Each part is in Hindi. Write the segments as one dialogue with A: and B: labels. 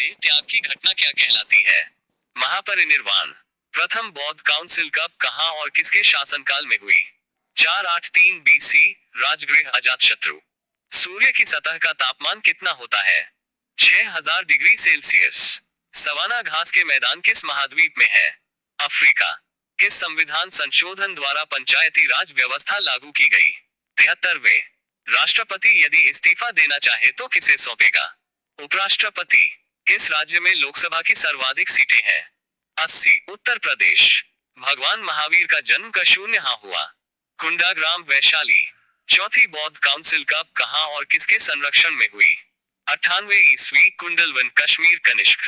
A: देह त्याग की घटना क्या कहलाती है? महापरिनिर्वाण। प्रथम बौद्ध काउंसिल कब, कहां और किसके शासनकाल में हुई? 483 बीसी, राजगृह अजातशत्रु। सूर्य की सतह का तापमान कितना होता है? 6000 डिग्री सेल्सियस। सवाना घास के मैदान किस महाद्वीप में है? अफ्रीका। किस संविधान संशोधन द्वारा पंचायती राज व्यवस्था लागू की गई? 73वें। राष्ट्रपति यदि इस्तीफा देना चाहे तो किसे सौंपेगा? उपराष्ट्रपति। किस राज्य में लोकसभा की सर्वाधिक सीटें हैं? 80। उत्तर प्रदेश। भगवान महावीर का जन्म कहाँ हुआ? कुंडाग्राम, वैशाली। चौथी बौद्ध काउंसिल कब, कहां और किसके संरक्षण में हुई? 98 ईस्वी, कुंडलवन, कश्मीर, कनिष्क।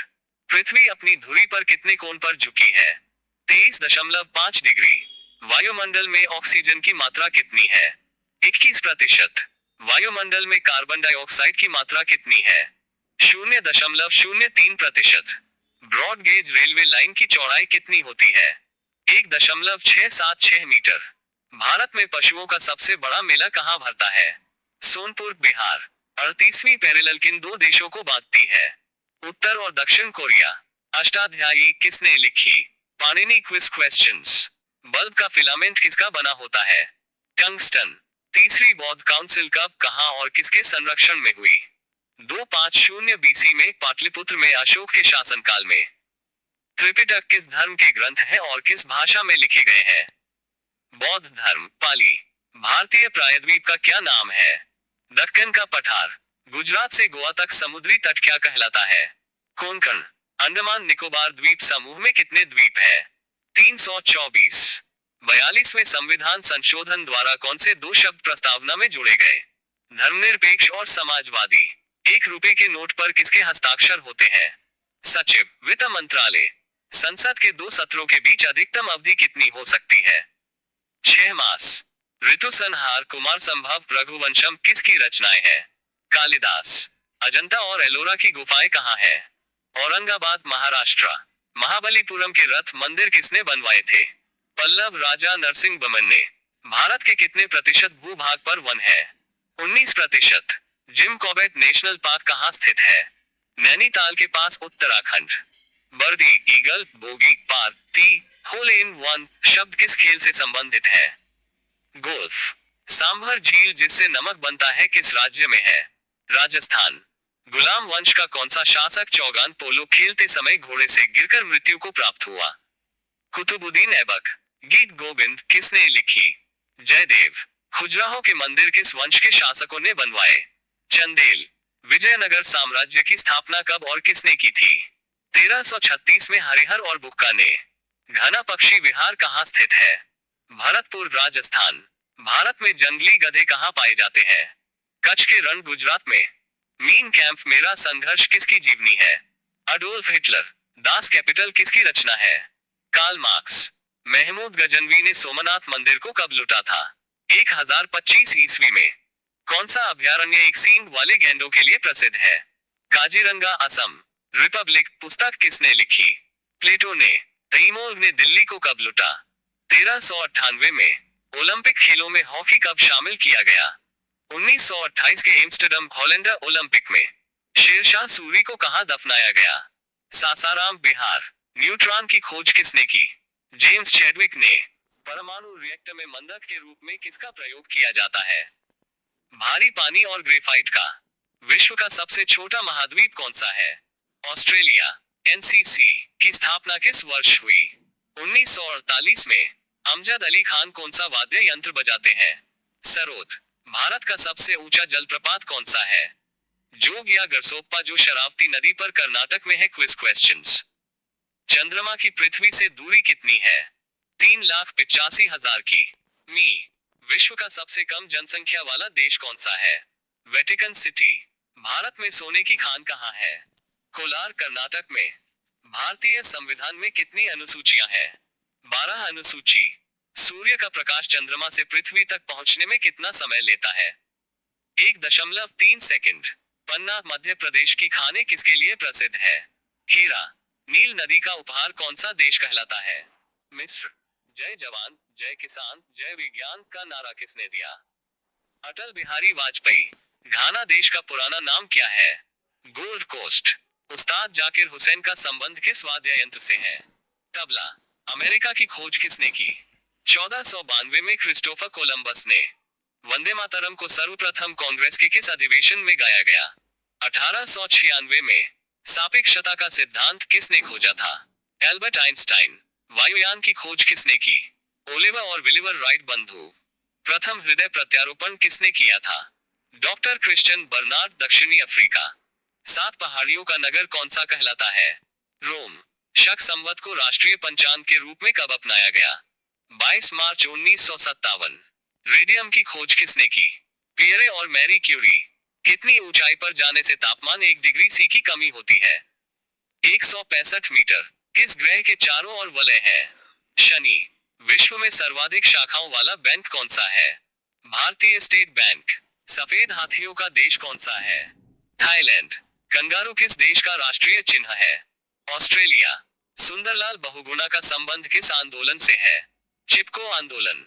A: पृथ्वी अपनी धुरी पर कितने कोण पर झुकी है? 23.5 डिग्री। वायुमंडल में ऑक्सीजन की मात्रा कितनी है? 21%। वायुमंडल में कार्बन डाइऑक्साइड की मात्रा कितनी है? 0.03%। ब्रॉड गेज रेलवे लाइन की चौड़ाई कितनी होती है? 1.676 मीटर। भारत में पशुओं का सबसे बड़ा मेला कहां भरता है? सोनपुर, बिहार। 38वीं पैरेलल किन दो देशों को बांधती है? उत्तर और दक्षिण कोरिया। अष्टाध्यायी किसने लिखी? Panini quiz questions. बल्ब का फिलामेंट किसका बना होता है? टंगस्टन। तीसरी बौद्ध काउंसिल कब, कहां और किसके संरक्षण में हुई? 250 बीसी में, पाटलिपुत्र में, अशोक के शासनकाल में। त्रिपिटक किस धर्म के ग्रंथ हैं और किस भाषा में लिखे गए हैं? बौद्ध धर्म, पाली। भारतीय प्रायद्वीप का क्या नाम है? दक्कन का पठार। गुजरात से गोवा तक समुद्री तट क्या कहलाता है? कोंकण। अंडमान निकोबार द्वीप समूह में कितने द्वीप है? 324। 42वें संविधान संशोधन द्वारा कौन से दो शब्द प्रस्तावना में जोड़े गए? धर्मनिरपेक्ष और समाजवादी। 1 रुपए के नोट पर किसके हस्ताक्षर होते हैं? सचिव, वित्त मंत्रालय। संसद के 2 सत्रों के बीच अधिकतम अवधि कितनी हो सकती है? 6 मास। ऋतु संहार, कुमार संभव, रघुवंशम किसकी रचनाएं हैं? कालिदास। अजंता और एलोरा की गुफाएं कहाँ है? औरंगाबाद, महाराष्ट्र। महाबलीपुरम के रथ मंदिर किसने बनवाए थे? पल्लव राजा नरसिंहवर्मन ने। भारत के कितने प्रतिशत भूभाग पर वन है? 19%। जिम कॉर्बेट नेशनल पार्क कहाँ स्थित है? नैनीताल के पास, उत्तराखंड। बर्डी, ईगल, बोगी, पार, ती, होल इन वन शब्द किस खेल से संबंधित है? गोल्फ। सांभर झील जिससे नमक बनता है किस राज्य में है? राजस्थान। गुलाम वंश का कौन सा शासक चौगान पोलो खेलते समय घोड़े से गिरकर मृत्यु को प्राप्त हुआ? कुतुबुद्दीन ऐबक। गीत गोविंद किसने लिखी? जयदेव। खजुराहो के मंदिर किस वंश के शासकों ने बनवाए? चंदेल। विजयनगर साम्राज्य की स्थापना कब और किसने की थी? 1336 में हरिहर और बुक्का ने। घना पक्षी विहार कहाँ स्थित है? भरतपुर, राजस्थान। भारत में जंगली गधे कहाँ पाए जाते हैं? कच्छ के रण, गुजरात में। मीन कैंप मेरा संघर्ष किसकी जीवनी है? Adolf Hitler. दास कैपिटल किसकी रचना है? Karl Marx. महमूद गजनवी ने सोमनाथ मंदिर को कब लूटा था? 1025 ईस्वी में। कौन सा अभयारण्य एक सींग वाले गैंडों के लिए प्रसिद्ध है? काजीरंगा, असम। रिपब्लिक पुस्तक किसने लिखी? प्लेटो ने। तैमूर ने दिल्ली को कब लूटा? 1398 में। ओलंपिक खेलों में हॉकी कब शामिल किया गया? 1928 के एम्स्टर्डम हॉलैंडर ओलंपिक में। शेरशाह सूरी को कहां दफनाया गया? सासाराम, बिहार। न्यूट्रॉन की खोज किसने की? जेम्स चैडविक ने। परमाणु रिएक्टर में मंदक के रूप में किसका प्रयोग किया जाता है? भारी पानी और ग्रेफाइट का। विश्व का सबसे छोटा महाद्वीप कौन सा है? ऑस्ट्रेलिया। एनसीसी की स्थापना किस वर्ष हुई? 1948 में। अमजद अली खान कौन सा वाद्य यंत्र बजाते हैं? सरोद। भारत का सबसे ऊंचा जलप्रपात कौन सा है? जोग या गरसोप्पा जो शरावती नदी पर कर्नाटक में है? Quiz questions. चंद्रमा की पृथ्वी से दूरी कितनी है? 3,85,000 की मी। विश्व का सबसे कम जनसंख्या वाला देश कौन सा है? Vatican city. भारत में सोने की खान कहाँ है? कोलार, कर्नाटक में। भारतीय संविधान में कितनी अनुसूचियां हैं? 12 अनुसूची। सूर्य का प्रकाश चंद्रमा से पृथ्वी तक पहुंचने में कितना समय लेता है? 1.3 सेकंड। पन्ना, मध्य प्रदेश की खाने किसके लिए प्रसिद्ध है? हीरा। नील नदी का उपहार कौन सा देश कहलाता है? मिस्र। जय जवान, जय किसान, जय विज्ञान का नारा किसने दिया? अटल बिहारी वाजपेयी। घाना देश का पुराना नाम क्या है? Gold Coast. उस्ताद जाकिर हुसैन का संबंध किस वाद्य यंत्र से है? तबला। अमेरिका की खोज किसने की? 1492 में क्रिस्टोफर कोलंबस ने। वंदे मातरम को सर्वप्रथम कांग्रेस के किस अधिवेशन में गाया गया? 1896 में। सापेक्षता का सिद्धांत किसने खोजा था? Albert Einstein. वायुयान की खोज किसने की? ओलिवर और विलिवर राइट बंधु। प्रथम हृदय प्रत्यारोपण किसने किया था? Doctor Christian Barnard. दक्षिणी अफ्रीका। 7 पहाड़ियों का नगर कौन सा कहलाता है? रोम। शक संवत को राष्ट्रीय पंचांग के रूप में कब अपनाया गया? 22 मार्च 1957। रेडियम की खोज किसने की? पियरे और मैरी क्यूरी। कितनी ऊंचाई पर जाने से तापमान 1 डिग्री सी की कमी होती है? 165 मीटर। किस ग्रह के चारों ओर वलय है? शनि। विश्व में सर्वाधिक शाखाओं वाला बैंक कौन सा है? भारतीय स्टेट बैंक। सफेद हाथियों का देश कौन सा है? थाईलैंड। कंगारू किस देश का राष्ट्रीय चिन्ह है? ऑस्ट्रेलिया। सुंदरलाल बहुगुणा का संबंध किस आंदोलन से है? चिपको आंदोलन।